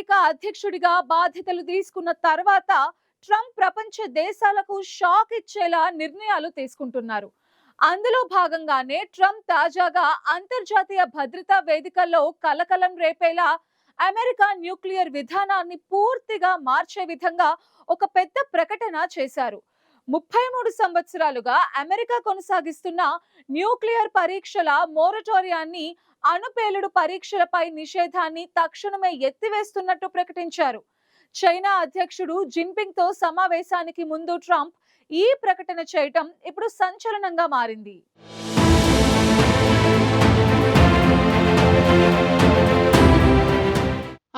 America అధ్యక్షుడిగా బాధ్యతలు తీసుకున్న తర్వాత ట్రంప్ ప్రపంచ దేశాలకు షాక్ ఇచ్చేలా నిర్ణయాలు తీసుకుంటున్నారు. అందులో భాగంగానే ట్రంప్ తాజాగా అంతర్జాతీయ భద్రతా వేదికల్లో కలకలం రేపేలా అమెరికా న్యూక్లియర్ విధానాన్ని పూర్తిగా మార్చే విధంగా ఒక పెద్ద ప్రకటన చేశారు. 33 సంవత్సరాలుగా అమెరికా కొనసాగిస్తున్న న్యూక్లియర్ పరీక్షల మోరటోరియాన్ని, అణుపేలుడు పరీక్షలపై నిషేధాన్ని తక్షణమే ఎత్తివేస్తున్నట్టు ప్రకటించారు. చైనా అధ్యక్షుడు జిన్పింగ్ తో సమావేశానికి ముందు ట్రంప్ ఈ ప్రకటన చేయటం ఇప్పుడు సంచలనంగా మారింది.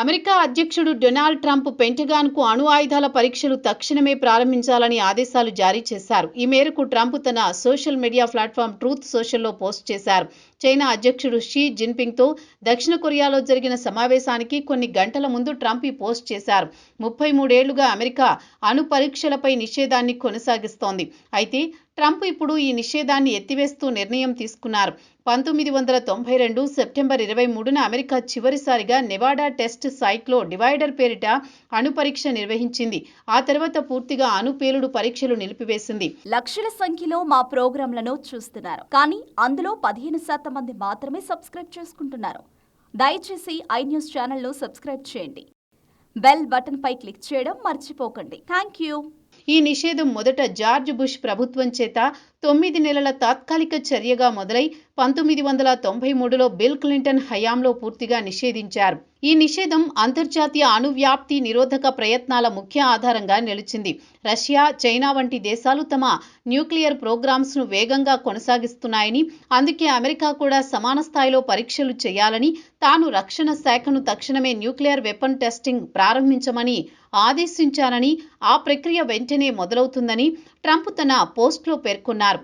అమెరికా అధ్యక్షుడు డొనాల్డ్ ట్రంప్ పెంటగాన్కు అణు ఆయుధాల పరీక్షలు తక్షణమే ప్రారంభించాలని ఆదేశాలు జారీ చేశారు. ఈ మేరకు ట్రంప్ తన సోషల్ మీడియా ప్లాట్ఫామ్ ట్రూత్ సోషల్లో పోస్ట్ చేశారు. చైనా అధ్యక్షుడు షీ జిన్పింగ్తో దక్షిణ కొరియాలో జరిగిన సమావేశానికి కొన్ని గంటల ముందు ట్రంప్ ఈ పోస్ట్ చేశారు. 33 ఏళ్లుగా అమెరికా అణు పరీక్షలపై నిషేధాన్ని కొనసాగిస్తోంది. అయితే ట్రంప్ ఇప్పుడు ఈ నిషేధాన్ని ఎత్తివేస్తూ నిర్ణయం తీసుకున్నారు. 1992 సెప్టెంబర్ 23న అమెరికా చివరిసారిగా నెవాడా టెస్ట్ సైట్లో డివైడర్ పేరిట అణు పరీక్ష నిర్వహించింది. ఆ తర్వాత పూర్తిగా అణు పేలుడు పరీక్షలు నిలిపివేసింది. లక్షల సంఖ్యలో మా ప్రోగ్రాంలను చూస్తున్నారు, కానీ అందులో 15% మంది మాత్రమే సబ్స్క్రైబ్ చేసుకుంటున్నారు. దయచేసి iNews ఛానల్ను సబ్స్క్రైబ్ చేయండి. బెల్ బటన్ పై క్లిక్ చేయడం మర్చిపోకండి. Thank you. ఈ నిషేధం మొదట జార్జ్ బుష్ ప్రభుత్వం చేత 9 నెలల తాత్కాలిక చర్యగా మొదలై 1993లో బిల్ క్లింటన్ హయాంలో పూర్తిగా నిషేధించారు. ఈ నిషేధం అంతర్జాతీయ అణువ్యాప్తి నిరోధక ప్రయత్నాల ముఖ్య ఆధారంగా నిలిచింది. రష్యా, చైనా వంటి దేశాలు తమ న్యూక్లియర్ ప్రోగ్రామ్స్ను వేగంగా కొనసాగిస్తున్నాయని, అందుకే అమెరికా కూడా సమాన స్థాయిలో పరీక్షలు చేయాలని, తాను రక్షణ శాఖను తక్షణమే న్యూక్లియర్ వెపన్ టెస్టింగ్ ప్రారంభించమని ఆదేశించానని, ఆ ప్రక్రియ వెంటనే మొదలవుతుందని ట్రంప్ తన పోస్ట్లో పేర్కొన్నారు.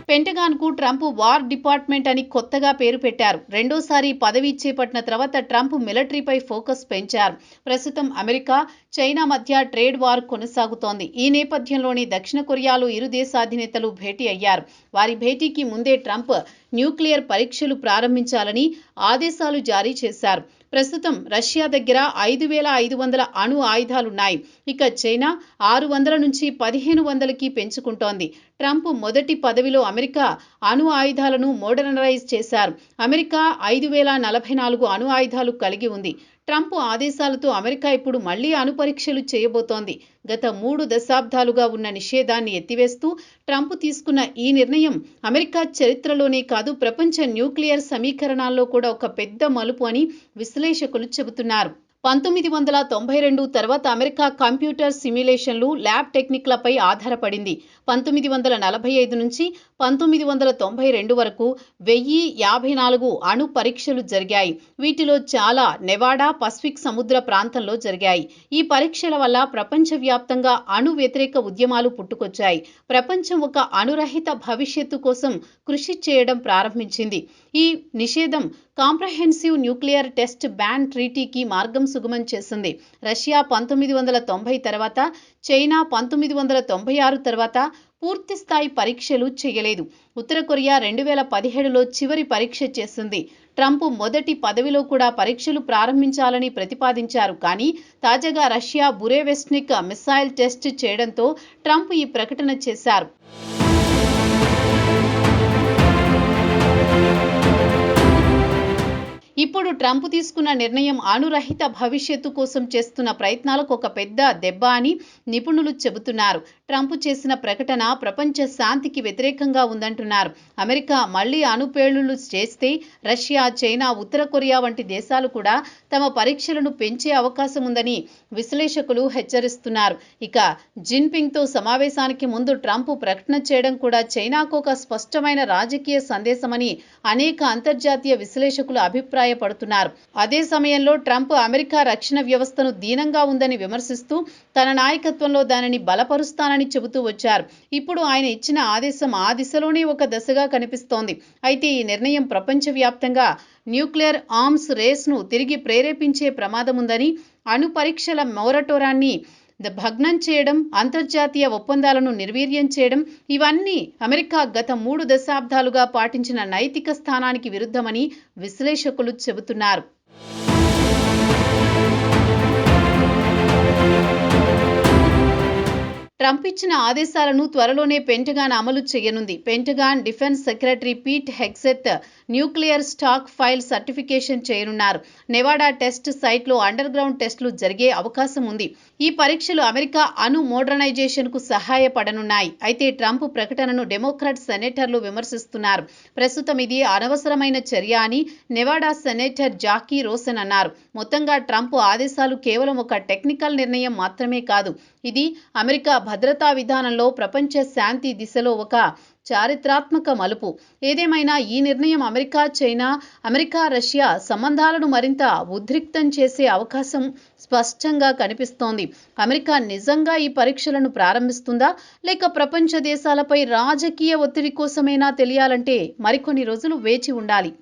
పెంటగాన్కు ట్రంప్ వార్ డిపార్ట్మెంట్ అని కొత్తగా పేరు పెట్టారు. రెండోసారి పదవి చేపట్టిన తర్వాత ట్రంప్ మిలిటరీపై ఫోకస్ పెంచారు. ప్రస్తుతం అమెరికా, చైనా మధ్య ట్రేడ్ వార్ కొనసాగుతోంది. ఈ నేపథ్యంలోనే దక్షిణ కొరియాలో ఇరు దేశాధినేతలు భేటీ అయ్యారు. వారి భేటీకి ముందే ట్రంప్ న్యూక్లియర్ పరీక్షలు ప్రారంభించాలని ఆదేశాలు జారీ చేశారు. ప్రస్తుతం రష్యా దగ్గర 5,500 అణు ఆయుధాలున్నాయి. ఇక చైనా 600 నుంచి 1,500కి పెంచుకుంటోంది. ట్రంప్ మొదటి పదవిలో అమెరికా అణు ఆయుధాలను మోడర్నరైజ్ చేశారు. అమెరికా 5,044 అణు ఆయుధాలు కలిగి ఉంది. ట్రంప్ ఆదేశాలతో అమెరికా ఇప్పుడు మళ్లీ అణు పరీక్షలు చేయబోతోంది. గత 3 దశాబ్దాలుగా ఉన్న నిషేధాన్ని ఎత్తివేస్తూ ట్రంప్ తీసుకున్న ఈ నిర్ణయం అమెరికా చరిత్రలోనే కాదు, ప్రపంచ న్యూక్లియర్ సమీకరణాల్లో కూడా ఒక పెద్ద మలుపు అని విశ్లేషకులు చెబుతున్నారు. 1992 తర్వాత అమెరికా కంప్యూటర్ సిమ్యులేషన్లు, ల్యాబ్ టెక్నిక్లపై ఆధారపడింది. 1945 నుంచి 1992 వరకు 1054 అణు పరీక్షలు జరిగాయి. వీటిలో చాలా నెవాడా, పసిఫిక్ సముద్ర ప్రాంతంలో జరిగాయి. ఈ పరీక్షల వల్ల ప్రపంచవ్యాప్తంగా అణు వ్యతిరేక ఉద్యమాలు పుట్టుకొచ్చాయి. ప్రపంచం ఒక అణురహిత భవిష్యత్తు కోసం కృషి చేయడం ప్రారంభించింది. ఈ నిషేధం కాంప్రహెన్సివ్ న్యూక్లియర్ టెస్ట్ బ్యాన్ ట్రీటీకి మార్గం సుగమం చేసింది. రష్యా 1990 తర్వాత, చైనా 1996 తర్వాత పూర్తి స్థాయి పరీక్షలు చేయలేదు. ఉత్తర కొరియా 2017లో చివరి పరీక్ష చేసింది. ట్రంప్ మొదటి పదవిలో కూడా పరీక్షలు ప్రారంభించాలని ప్రతిపాదించారు. కానీ తాజాగా రష్యా బురేవెస్నిక్ మిసైల్ టెస్ట్ చేయడంతో ట్రంప్ ఈ ప్రకటన చేశారు. ఇప్పుడు ట్రంప్ తీసుకున్న నిర్ణయం అణురహిత భవిష్యత్తు కోసం చేస్తున్న ప్రయత్నాలకు ఒక పెద్ద దెబ్బ అని నిపుణులు చెబుతున్నారు. ట్రంప్ చేసిన ప్రకటన ప్రపంచ శాంతికి వ్యతిరేకంగా ఉందంటున్నారు. అమెరికా మళ్లీ అణుపేలుళ్లు చేస్తే రష్యా, చైనా, ఉత్తర కొరియా వంటి దేశాలు కూడా తమ పరీక్షలను పెంచే అవకాశం ఉందని విశ్లేషకులు హెచ్చరిస్తున్నారు. ఇక జిన్పింగ్తో సమావేశానికి ముందు ట్రంప్ ప్రకటన చేయడం కూడా చైనాకు ఒక స్పష్టమైన రాజకీయ సందేశమని అనేక అంతర్జాతీయ విశ్లేషకులు అభిప్రాయపడుతున్నారు. అదే సమయంలో ట్రంప్ అమెరికా రక్షణ వ్యవస్థను దీనంగా ఉందని విమర్శిస్తూ తన నాయకత్వంలో దానిని బలపరుస్తానని చెబుతూ వచ్చారు. ఇప్పుడు ఆయన ఇచ్చిన ఆదేశం ఆ దిశలోనే ఒక దశగా కనిపిస్తోంది. అయితే ఈ నిర్ణయం ప్రపంచవ్యాప్తంగా న్యూక్లియర్ ఆర్మ్స్ రేస్ను తిరిగి ప్రేరేపించే ప్రమాదం ఉందని, అణు పరీక్షల మొరటోరాన్ని భగ్నం చేయడం, అంతర్జాతీయ ఒప్పందాలను నిర్వీర్యం చేయడం ఇవన్నీ అమెరికా గత 3 దశాబ్దాలుగా పాటించిన నైతిక స్థానానికి విరుద్ధమని విశ్లేషకులు చెబుతున్నారు. ట్రంప్ ఇచ్చిన ఆదేశాలను త్వరలోనే పెంటగాన్ అమలు చేయనుంది. Pentagon defence secretary Pete Hegseth nuclear stockpile certification చేయనున్నారు. నెవాడా టెస్ట్ సైట్లో అండర్ గ్రౌండ్ టెస్టులు జరిగే అవకాశం ఉంది. ఈ పరీక్షలు అమెరికా అణు మోడర్నైజేషన్ కు సహాయపడనున్నాయి. అయితే ట్రంప్ ప్రకటనను డెమోక్రాట్ సెనేటర్లు విమర్శిస్తున్నారు. ప్రస్తుతం ఇది అనవసరమైన చర్య అని నెవాడా సెనేటర్ జాకీ రోసెన్ అన్నారు. మొత్తంగా ట్రంప్ ఆదేశాలు కేవలం ఒక టెక్నికల్ నిర్ణయం మాత్రమే కాదు, ఇది అమెరికా భద్రతా విధానంలో ప్రపంచ శాంతి దిశలో ఒక చారిత్రాత్మక మలుపు. ఏదేమైనా ఈ నిర్ణయం అమెరికా, చైనా, అమెరికా, రష్యా సంబంధాలను మరింత ఉద్రిక్తం చేసే అవకాశం స్పష్టంగా కనిపిస్తోంది. అమెరికా నిజంగా ఈ పరీక్షలను ప్రారంభిస్తుందా, లేక ప్రపంచ దేశాలపై రాజకీయ ఒత్తిడి కోసమైనా తెలియాలంటే మరికొన్ని రోజులు వేచి ఉండాలి.